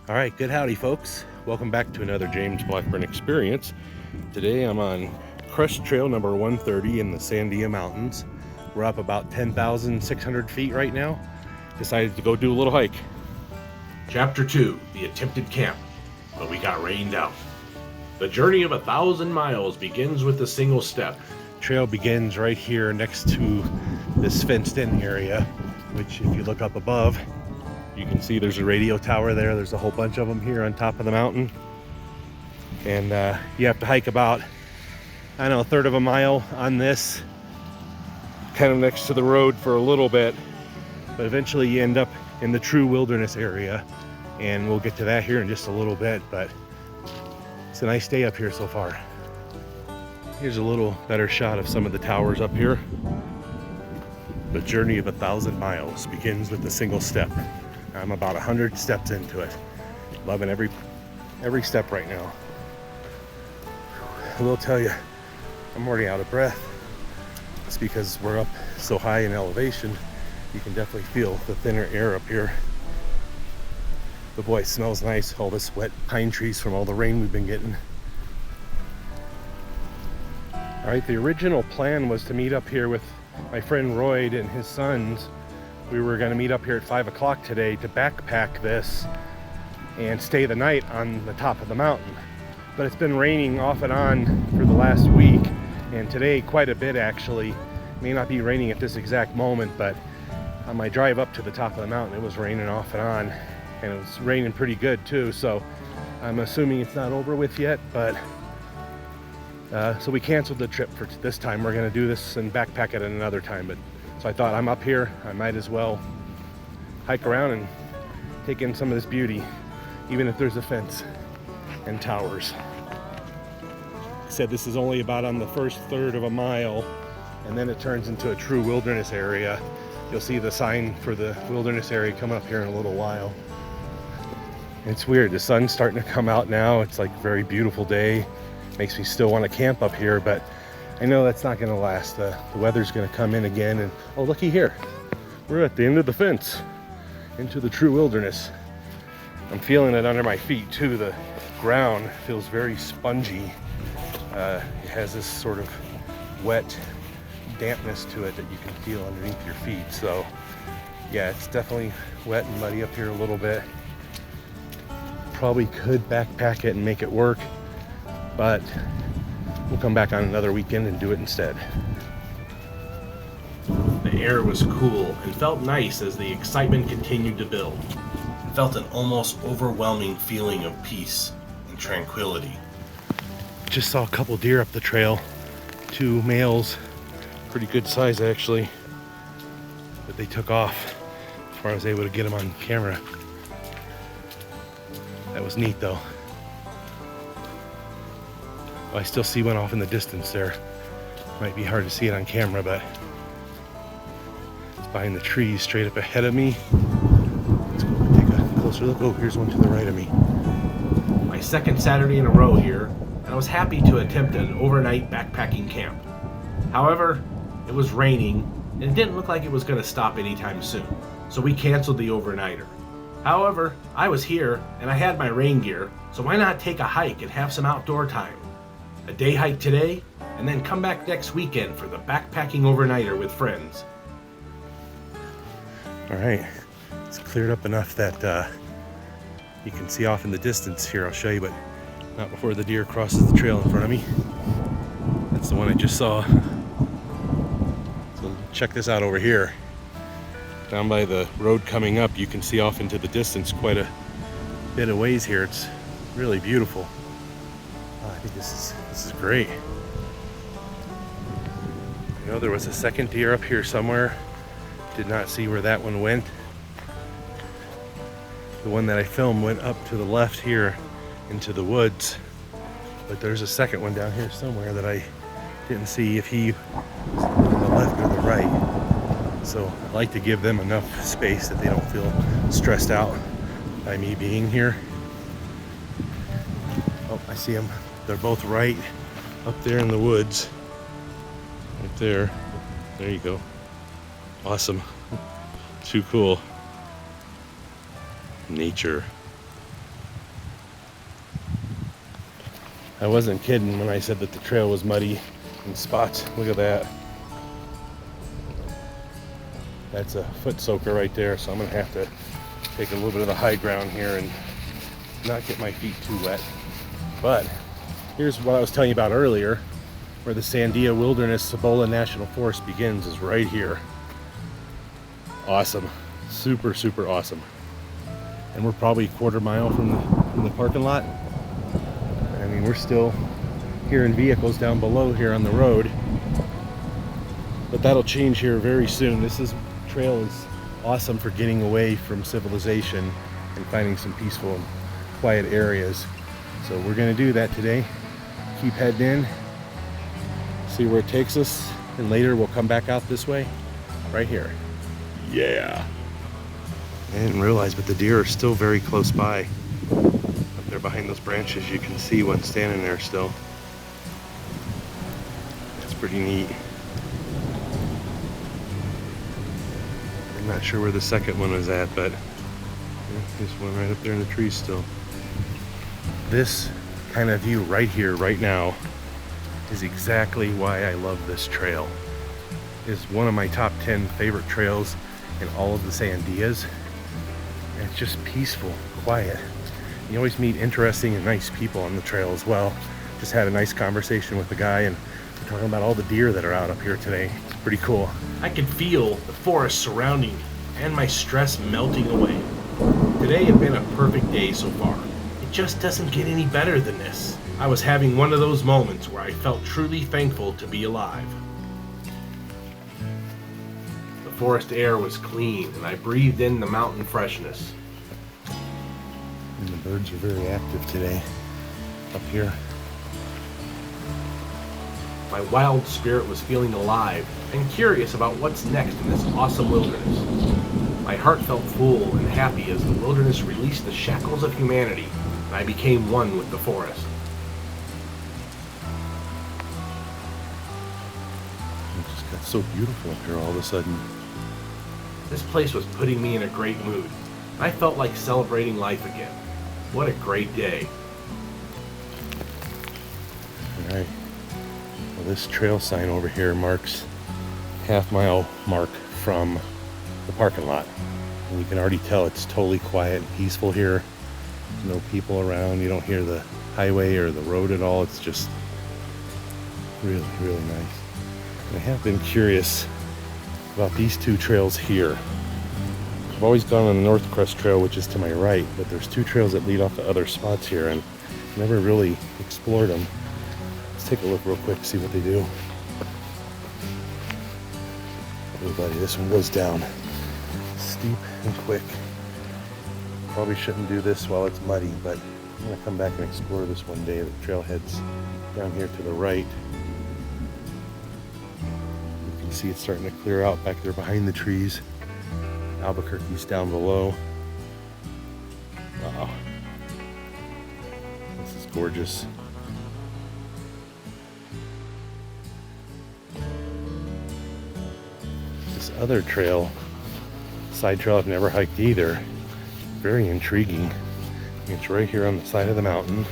All right, good howdy, folks. Welcome back to another James Blackburn experience. Today I'm on Crest Trail number 130 in the Sandia Mountains. We're up about 10,600 feet right now. Decided to go do a little hike. Chapter 2, The Attempted Camp, but we got rained out. The journey of 1,000 miles begins with a single step. Trail begins right here next to this fenced-in area, which if you look up above, you can see there's a radio tower there. There's a whole bunch of them here on top of the mountain. And you have to hike about, a third of a mile on this, kind of next to the road for a little bit. But eventually you end up in the true wilderness area. And we'll get to that here in just a little bit. But it's a nice day up here so far. Here's a little better shot of some of the towers up here. The journey of 1,000 miles begins with a single step. I'm about 100 steps into it. Loving every step right now. I will tell you, I'm already out of breath. It's because we're up so high in elevation, you can definitely feel the thinner air up here. But boy, it smells nice, all this wet pine trees from all the rain we've been getting. All right, the original plan was to meet up here with my friend Royd and his sons. We were going to meet up here at 5 o'clock today to backpack this and stay the night on the top of the mountain. But it's been raining off and on for the last week, and today quite a bit actually. It may not be raining at this exact moment, but on my drive up to the top of the mountain, it was raining off and on, and it was raining pretty good too. So I'm assuming it's not over with yet, but so we canceled the trip for this time. We're going to do this and backpack it at another time. But so I thought, I'm up here, I might as well hike around and take in some of this beauty, even if there's a fence and towers. I said this is only about on the first third of a mile, and then it turns into a true wilderness area. You'll see the sign for the wilderness area coming up here in a little while. It's weird, the sun's starting to come out now. It's like a very beautiful day. Makes me still want to camp up here, but I know that's not going to last. The weather's going to come in again, and oh, looky here. We're at the end of the fence, into the true wilderness. I'm feeling it under my feet too. The ground feels very spongy. It has this sort of wet dampness to it that you can feel underneath your feet. So yeah, it's definitely wet and muddy up here a little bit. Probably could backpack it and make it work, but we'll come back on another weekend and do it instead. The air was cool and felt nice as the excitement continued to build. I felt an almost overwhelming feeling of peace and tranquility. Just saw a couple deer up the trail. 2 males, pretty good size actually, but they took off before I was able to get them on camera. That was neat though. I still see one off in the distance there. Might be hard to see it on camera, but it's behind the trees straight up ahead of me. Let's go take a closer look. Oh, here's one to the right of me. My second Saturday in a row here, and I was happy to attempt an overnight backpacking camp. However, it was raining, and it didn't look like it was going to stop anytime soon, so we canceled the overnighter. However, I was here, and I had my rain gear, so why not take a hike and have some outdoor time? A day hike today, and then come back next weekend for the backpacking overnighter with friends. All right, it's cleared up enough that you can see off in the distance here. I'll show you, but not before the deer crosses the trail in front of me. That's the one I just saw. So check this out over here. Down by the road coming up, you can see off into the distance quite a bit of ways here. It's really beautiful. I think this is great. I know there was a second deer up here somewhere. Did not see where that one went. The one that I filmed went up to the left here into the woods, but there's a second one down here somewhere that I didn't see if he was on the left or the right. So I like to give them enough space that they don't feel stressed out by me being here. Oh, I see them. They're both right up there in the woods. Right there. There you go. Awesome. Too cool. Nature. I wasn't kidding when I said that the trail was muddy in spots. Look at that. That's a foot soaker right there, so I'm gonna have to take a little bit of the high ground here and not get my feet too wet. But here's what I was telling you about earlier, where the Sandia Wilderness Cibola National Forest begins, is right here. Awesome. Super, super awesome. And we're probably a quarter mile from the parking lot. I mean, we're still hearing vehicles down below here on the road, but that'll change here very soon. This trail is awesome for getting away from civilization and finding some peaceful and quiet areas. So we're gonna do that today. Keep heading in, see where it takes us, and later we'll come back out this way, right here. Yeah. I didn't realize, but the deer are still very close by. Up there behind those branches, you can see one standing there still. That's pretty neat. I'm not sure where the second one was at, but yeah, there's one right up there in the trees still. This kind of view right here, right now, is exactly why I love this trail. It's one of my top 10 favorite trails in all of the Sandias. And it's just peaceful, quiet. You always meet interesting and nice people on the trail as well. Just had a nice conversation with the guy, and we're talking about all the deer that are out up here today. It's pretty cool. I could feel the forest surrounding me and my stress melting away. Today had been a perfect day so far. It just doesn't get any better than this. I was having one of those moments where I felt truly thankful to be alive. The forest air was clean and I breathed in the mountain freshness. And the birds are very active today up here. My wild spirit was feeling alive and curious about what's next in this awesome wilderness. My heart felt full and happy as the wilderness released the shackles of humanity and I became one with the forest. It just got so beautiful up here all of a sudden. This place was putting me in a great mood. I felt like celebrating life again. What a great day. All right. Well, this trail sign over here marks half-mile mark from the parking lot. And you can already tell it's totally quiet and peaceful here. There's no people around. You don't hear the highway or the road at all. It's just really, really nice. And I have been curious about these two trails here. I've always gone on the North Crest Trail, which is to my right, but there's two trails that lead off to other spots here, and never really explored them. Let's take a look real quick, see what they do. Oh buddy, this one goes down steep and quick. Probably shouldn't do this while it's muddy, but I'm gonna come back and explore this one day. The trail heads down here to the right. You can see it's starting to clear out back there behind the trees. Albuquerque's down below. Wow. This is gorgeous. This other trail, side trail I've never hiked either. Very intriguing. It's right here on the side of the mountain.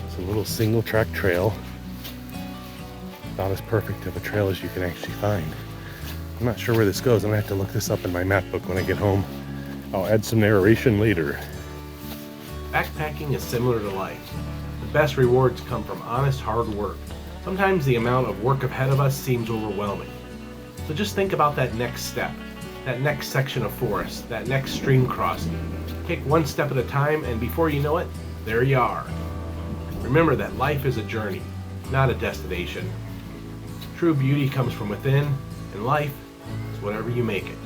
It's a little single track trail. About as perfect of a trail as you can actually find. I'm not sure where this goes. I'm gonna have to look this up in my map book when I get home. I'll add some narration later. Backpacking is similar to life. The best rewards come from honest hard work. Sometimes the amount of work ahead of us seems overwhelming. So just think about that next step, that next section of forest, that next stream crossing. Take one step at a time, and before you know it, there you are. Remember that life is a journey, not a destination. True beauty comes from within, and life is whatever you make it.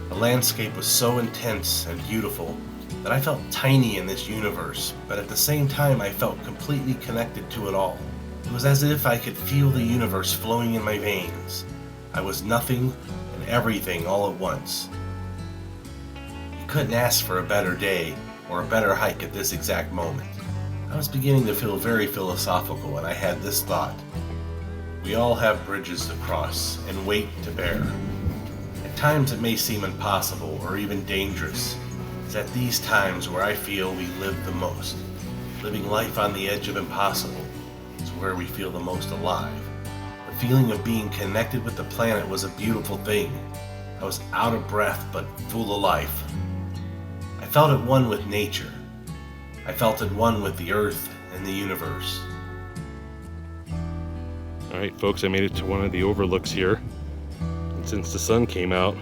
The landscape was so intense and beautiful that I felt tiny in this universe, but at the same time I felt completely connected to it all. It was as if I could feel the universe flowing in my veins. I was nothing and everything all at once. You couldn't ask for a better day or a better hike at this exact moment. I was beginning to feel very philosophical when I had this thought. We all have bridges to cross and weight to bear. At times it may seem impossible or even dangerous. It's at these times where I feel we live the most. Living life on the edge of impossible is where we feel the most alive. The feeling of being connected with the planet was a beautiful thing. I was out of breath but full of life. I felt at one with nature. I felt at one with the earth and the universe. Alright folks, I made it to one of the overlooks here. And since the sun came out,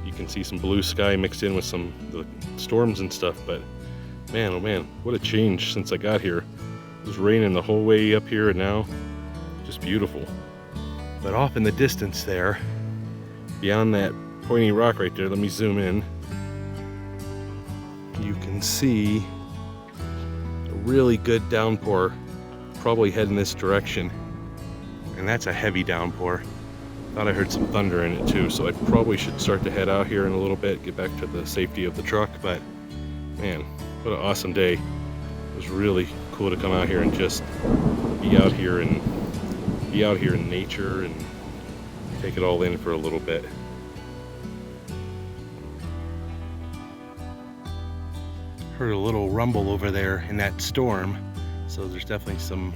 you can see some blue sky mixed in with some the storms and stuff, but man, oh man, what a change since I got here. It was raining the whole way up here and now, just beautiful. But off in the distance there, beyond that pointy rock right there, let me zoom in. You can see a really good downpour probably heading this direction. And that's a heavy downpour. Thought I heard some thunder in it too, so I probably should start to head out here in a little bit, get back to the safety of the truck. But man, what an awesome day. It was really cool to come out here and just be out here in nature and take it all in for a little bit. Heard a little rumble over there in that storm, so there's definitely some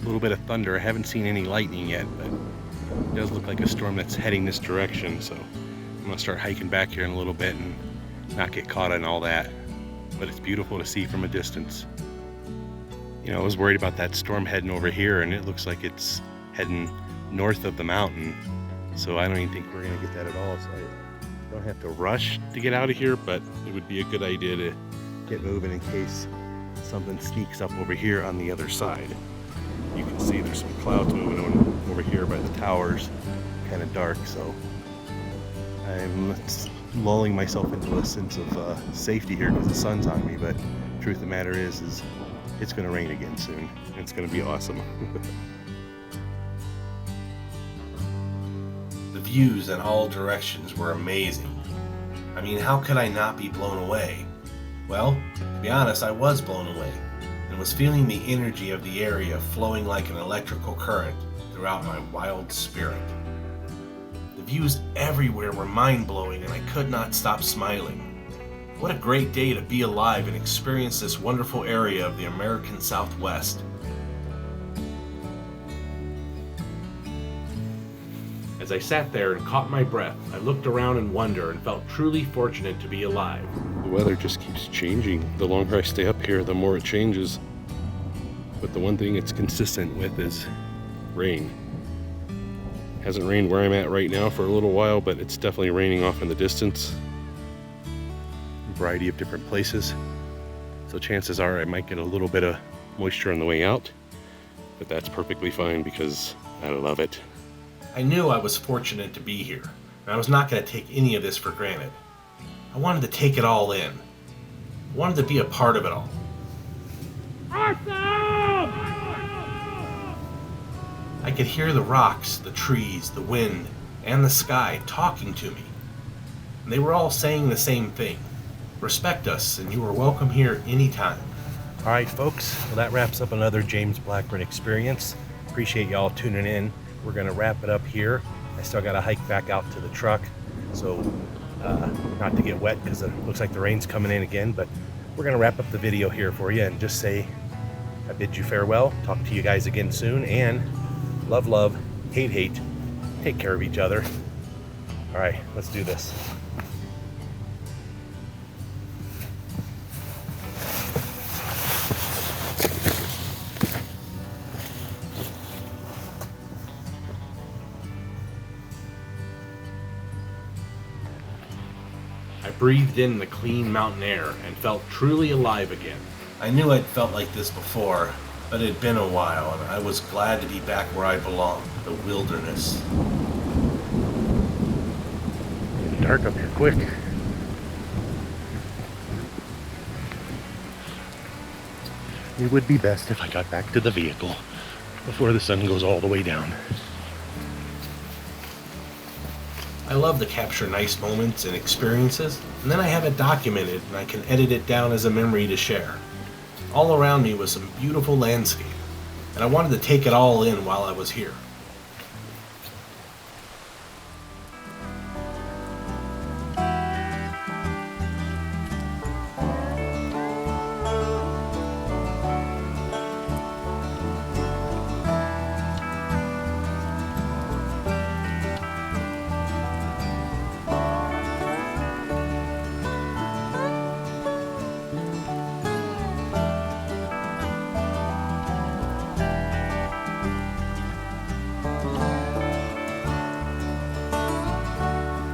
little bit of thunder. I haven't seen any lightning yet, but it does look like a storm that's heading this direction, so I'm gonna start hiking back here in a little bit and not get caught in all that. But it's beautiful to see from a distance. You know, I was worried about that storm heading over here, and it looks like it's heading north of the mountain, so I don't even think we're gonna get that at all. So I don't have to rush to get out of here, but it would be a good idea to get moving in case something sneaks up over here on the other side. You can see there's some clouds moving on over here by the towers, kind of dark, so I'm lulling myself into a sense of safety here because the sun's on me. But truth of the matter is it's going to rain again soon. It's going to be awesome. The views in all directions were amazing. I mean, how could I not be blown away? Well, to be honest, I was blown away and was feeling the energy of the area flowing like an electrical current throughout my wild spirit. The views everywhere were mind-blowing and I could not stop smiling. What a great day to be alive and experience this wonderful area of the American Southwest. As I sat there and caught my breath, I looked around in wonder and felt truly fortunate to be alive. The weather just keeps changing. The longer I stay up here, the more it changes. But the one thing it's consistent with is rain. Hasn't rained where I'm at right now for a little while, but it's definitely raining off in the distance. A variety of different places. So chances are I might get a little bit of moisture on the way out, but that's perfectly fine because I love it. I knew I was fortunate to be here, and I was not going to take any of this for granted. I wanted to take it all in. I wanted to be a part of it all. Awesome! I could hear the rocks, the trees, the wind, and the sky talking to me. And they were all saying the same thing. Respect us, and you are welcome here anytime. All right, folks. Well, that wraps up another James Blackburn experience. Appreciate y'all tuning in. We're going to wrap it up here. I still got to hike back out to the truck, so not to get wet because it looks like the rain's coming in again, but we're going to wrap up the video here for you and just say I bid you farewell. Talk to you guys again soon, and love, love, hate, hate. Take care of each other. All right, let's do this. I breathed in the clean mountain air and felt truly alive again. I knew I'd felt like this before, but it had been a while, and I was glad to be back where I belong, the wilderness. It's dark up here quick. It would be best if I got back to the vehicle before the sun goes all the way down. I love to capture nice moments and experiences, and then I have it documented and I can edit it down as a memory to share. All around me was some beautiful landscape, and I wanted to take it all in while I was here.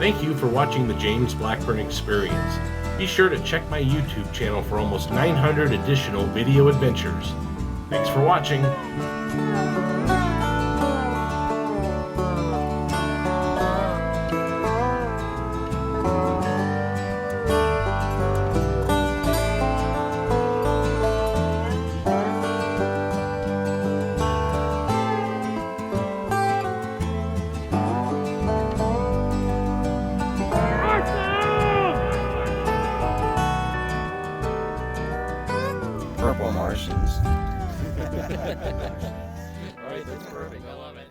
Thank you for watching the James Blackburn Experience. Be sure to check my YouTube channel for almost 900 additional video adventures. Thanks for watching. Purple Martians. All right, that's perfect. I love it.